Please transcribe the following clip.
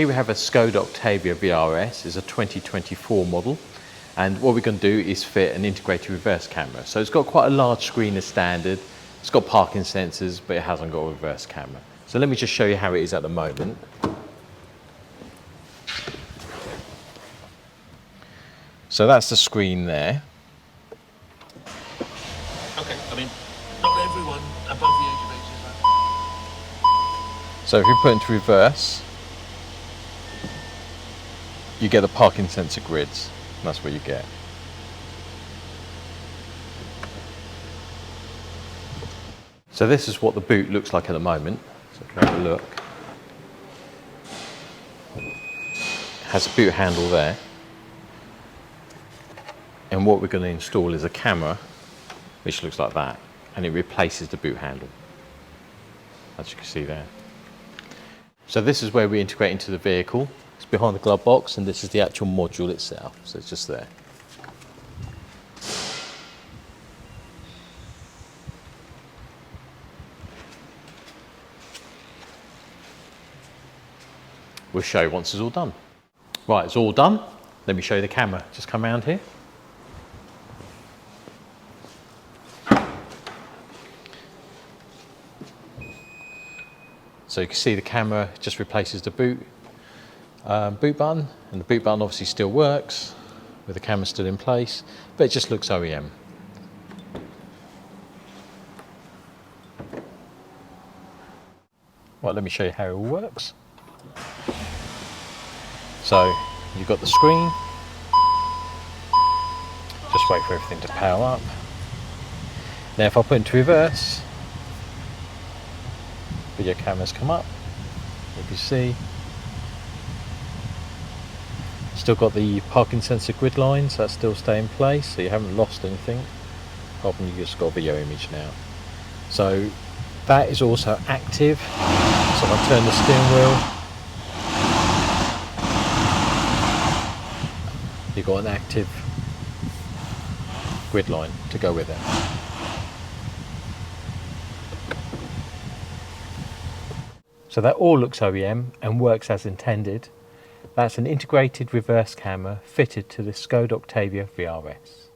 Here we have a Skoda Octavia VRS, it's a 2024 model. And what we're going to do is fit an integrated reverse camera. So it's got quite a large screen as standard. It's got parking sensors, but it hasn't got a reverse camera. So let me just show you how it is at the moment. So that's the screen there. Okay, I mean, not everyone above the age of 18 is. So if you put into reverse, you get the parking sensor grids. That's what you get. So this is what the boot looks like at the moment. So if you have a look. It has a boot handle there. And what we're going to install is a camera, which looks like that. And it replaces the boot handle, as you can see there. So this is where we integrate into the vehicle. It's behind the glove box, and this is the actual module itself. So it's just there. We'll show you once it's all done. Right, it's all done. Let me show you the camera. Just come around here. So you can see the camera just replaces the boot button, and the boot button obviously still works with the camera still in place, but it just looks OEM. Right, let me show you how it all works. So you've got the screen, just wait for everything to power up. Now if I put into reverse, video cameras come up, you can see. Still got the parking sensor grid lines that still stay in place, so you haven't lost anything, apart from you just got a video image now. So that is also active, so if I turn the steering wheel, you've got an active grid line to go with it. So that all looks OEM and works as intended. That's an integrated reverse camera fitted to the Skoda Octavia VRS.